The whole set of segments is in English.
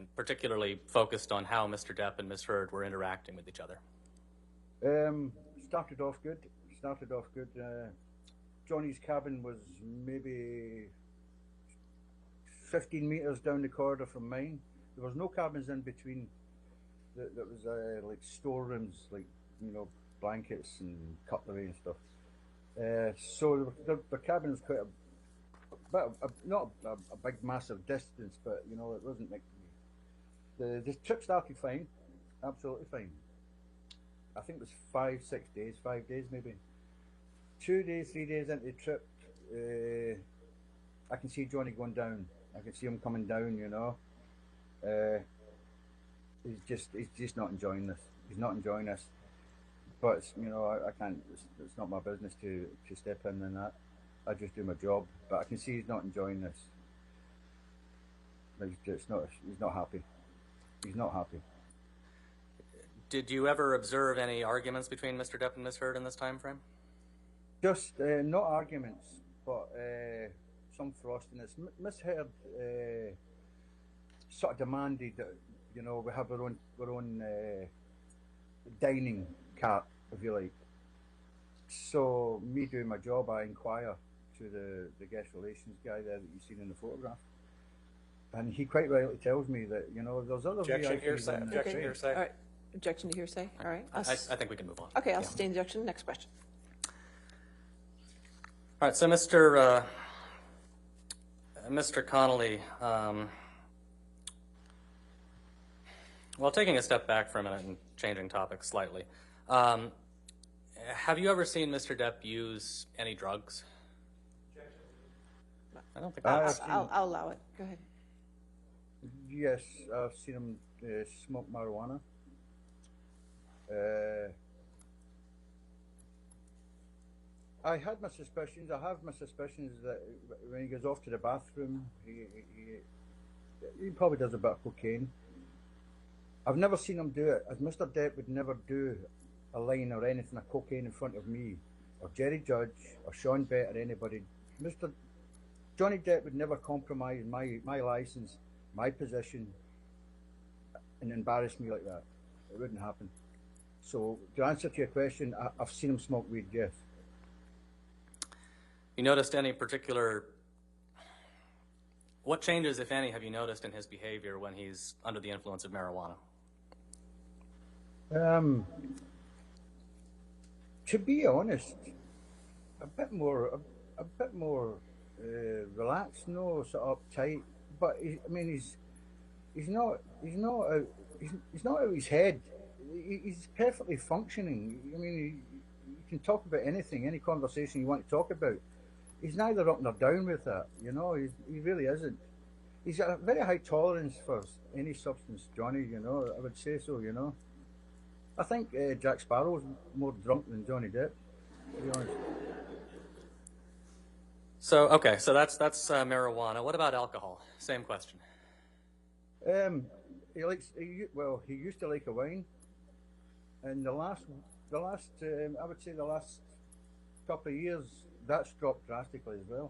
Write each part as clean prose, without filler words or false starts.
investigation, particularly focused on how Mr. Depp and Ms. Heard were interacting with each other? Started off good. Johnny's cabin was maybe 15 meters down the corridor from mine. There was no cabins in between. That was like storerooms, like, you know, blankets and cutlery and stuff. So the cabin was quite not a big massive distance, but you know, it wasn't like the trip started fine, absolutely fine. I think it was 5 days maybe. 2 days, 3 days into the trip, I can see Johnny going down. I can see him coming down, you know. He's just not enjoying this. He's not enjoying this. But you know, I can't. It's not my business to step in and that. I just do my job. But I can see he's not enjoying this. He's not happy. He's not happy. Did you ever observe any arguments between Mr. Depp and Ms. Heard in this time frame? Just not arguments, but some frostiness. Miss Heard sort of demanded that, you know, we have our own dining cart, if you like. So me doing my job, I inquire to the guest relations guy there that you've seen in the photograph, and he quite rightly tells me that, you know, there's other Objection, hearsay. Objection, hearsay. All right. Objection to hearsay. All right. I think we can move on. Okay, I'll sustain the objection. Next question. All right, so Mr. Connolly, well, taking a step back for a minute and changing topics slightly, have you ever seen Mr. Depp use any drugs? I don't think I'll allow it. Go ahead. Yes, I've seen him smoke marijuana. I had my suspicions. I have my suspicions that when he goes off to the bathroom, he probably does a bit of cocaine. I've never seen him do it, as Mr. Depp would never do a line or anything of cocaine in front of me, or Jerry Judge, or Sean Bett, or anybody. Johnny Depp would never compromise my license, my position, and embarrass me like that. It wouldn't happen. So, to answer to your question, I've seen him smoke weed, yes. You noticed any particular... What changes, if any, have you noticed in his behavior when he's under the influence of marijuana? To be honest, a bit more relaxed, no sort of uptight. But he's not out of his head. He's perfectly functioning. I mean, you can talk about anything, any conversation you want to talk about. He's neither up nor down with that, you know. He really isn't. He's got a very high tolerance for any substance, Johnny. You know, I would say so. You know, I think Jack Sparrow's more drunk than Johnny Depp, to be honest. So okay, so that's marijuana. What about alcohol? Same question. He used to like a wine, and the last I would say the last couple of years that's dropped drastically as well.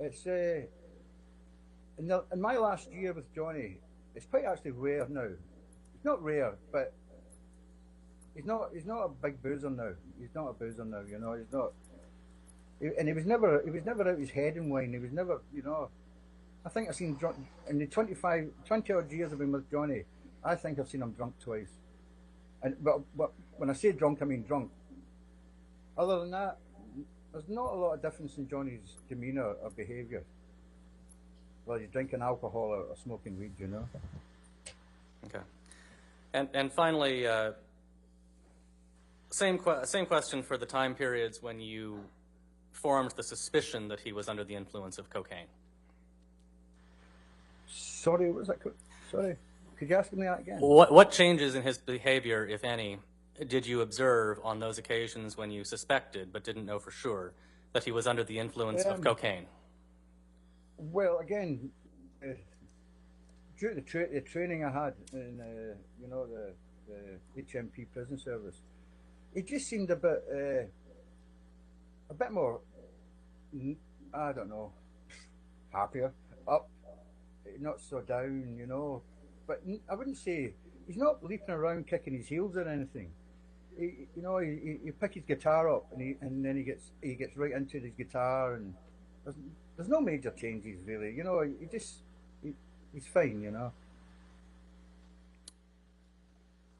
It's in my last year with Johnny, it's quite actually rare now. It's not rare, but he's not a big boozer now. He's not a boozer now, you know. He's not, and he was never out of his head in wine. He was never, you know. I think I've seen drunk in the 20 odd years I've been with Johnny. I think I've seen him drunk twice. And but when I say drunk, I mean drunk. Other than that, there's not a lot of difference in Johnny's demeanour or behaviour. Well, you're drinking alcohol or smoking weed, you know. Okay, and finally, same question for the time periods when you formed the suspicion that he was under the influence of cocaine. Sorry, what was that? Sorry, could you ask me that again? What changes in his behavior, if any, did you observe on those occasions when you suspected, but didn't know for sure, that he was under the influence of cocaine? Well, again, due to the training I had in, you know, the HMP prison service, it just seemed a bit more, I don't know, happier, up, not so down, you know. but I wouldn't say he's not leaping around kicking his heels or anything. He pick his guitar up and then he gets right into his guitar, and there's no major changes really. He's fine.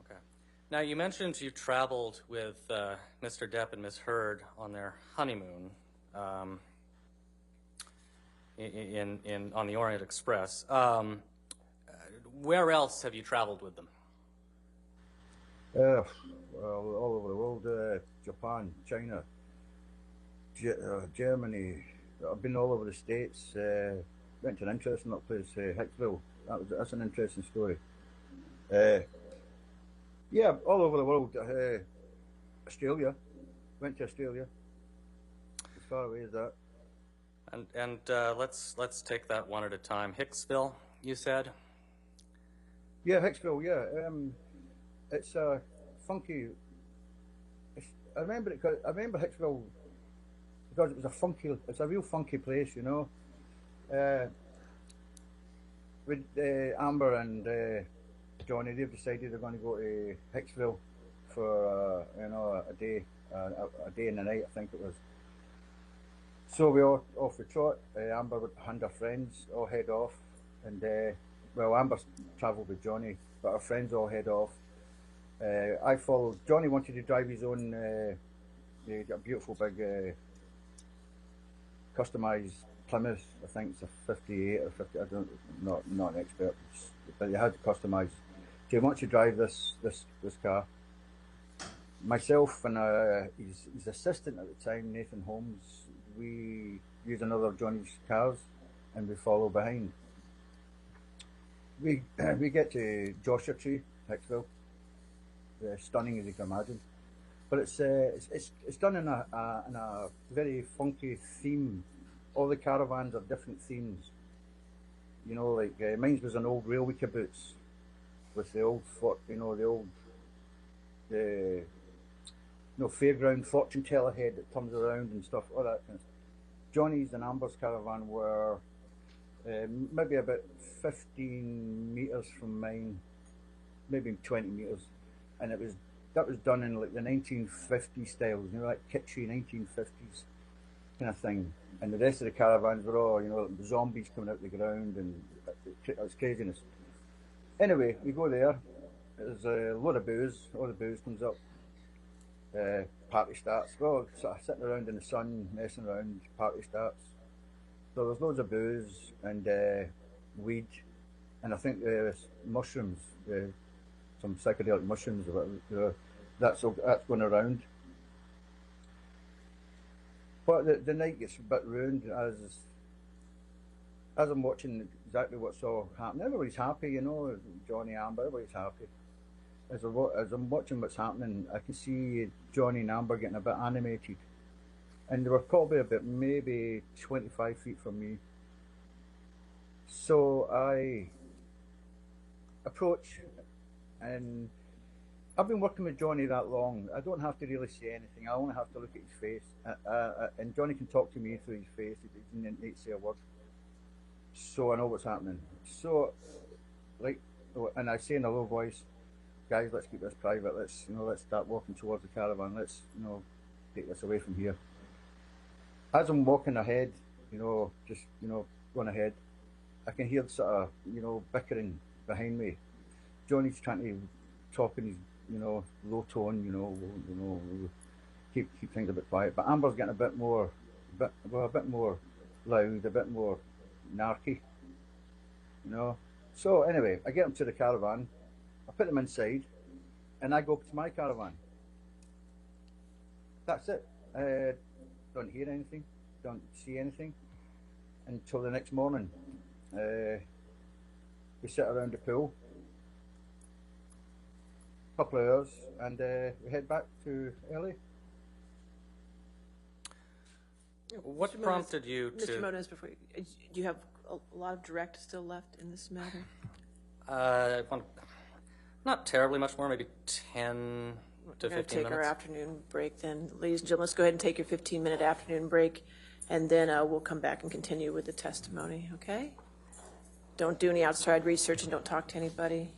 Okay. Now, you mentioned you traveled with Mr. Depp and Miss Heard on their honeymoon on the Orient Express. Where else have you traveled with them? Well, all over the world, Japan, China, Germany. I've been all over the States. Went to an interesting little place, Hicksville. That's an interesting story. Yeah, all over the world. Australia. Went to Australia. As far away as that. And let's take that one at a time. Hicksville, you said? Yeah, Hicksville. Yeah, it's funky. I remember it. I remember Hicksville because it was it's a real funky place, With Amber and Johnny, they've decided they're going to go to Hicksville for a day and a night, I think it was. So we all off the trot. Amber and her friends all head off, and Amber travelled with Johnny, but her friends all head off. I followed. Johnny wanted to drive his own, a beautiful big customised Plymouth. I think it's a 58 or 50. Not an expert, but he had customised. So he wanted to drive this car. Myself and his assistant at the time, Nathan Holmes, we use another of Johnny's cars, and we follow behind. We get to Joshua Tree, Hicksville. Stunning as you can imagine, but it's done in a very funky theme. All the caravans are different themes. Like mine was an old railway caboose with the old fairground fortune teller head that turns around and stuff, all that kind of stuff. Johnny's and Amber's caravan were maybe about 15 metres from mine, maybe 20 metres, and that was done in like the 1950s styles, like kitschy 1950s kind of thing. And the rest of the caravans were all, like zombies coming out the ground, and it was craziness. Anyway, we go there. There's a lot of booze. All the booze comes up. Party starts. Well, sort of sitting around in the sun, messing around. Party starts. So there's loads of booze and weed, and I think mushrooms, some psychedelic mushrooms. That's going around. But the night gets a bit ruined as I'm watching exactly what's all happening. Everybody's happy, Johnny, Amber, everybody's happy. As I'm watching what's happening, I can see Johnny and Amber getting a bit animated. And they were probably about maybe 25 feet from me. So I approach, and I've been working with Johnny that long. I don't have to really say anything. I only have to look at his face. And Johnny can talk to me through his face. He doesn't need to say a word. So I know what's happening. So, and I say in a low voice, guys, let's keep this private. Let's start walking towards the caravan. Let's, take this away from here. As I'm walking ahead, going ahead, I can hear sort of, bickering behind me. Johnny's trying to talk in his, low tone, keep things a bit quiet. But Amber's getting a bit more loud, a bit more narky, So anyway, I get them to the caravan, I put them inside, and I go up to my caravan. That's it. Don't hear anything, don't see anything until the next morning. We sit around the pool, a couple of hours, and we head back to LA. What prompted you to... Mr. Moniz, do you have a lot of direct still left in this matter? Not terribly much more, maybe 10 to 15 minutes. We're going to take our afternoon break then. Ladies and gentlemen, let's go ahead and take your 15-minute afternoon break, and then we'll come back and continue with the testimony, okay? don't do any outside research and don't talk to anybody.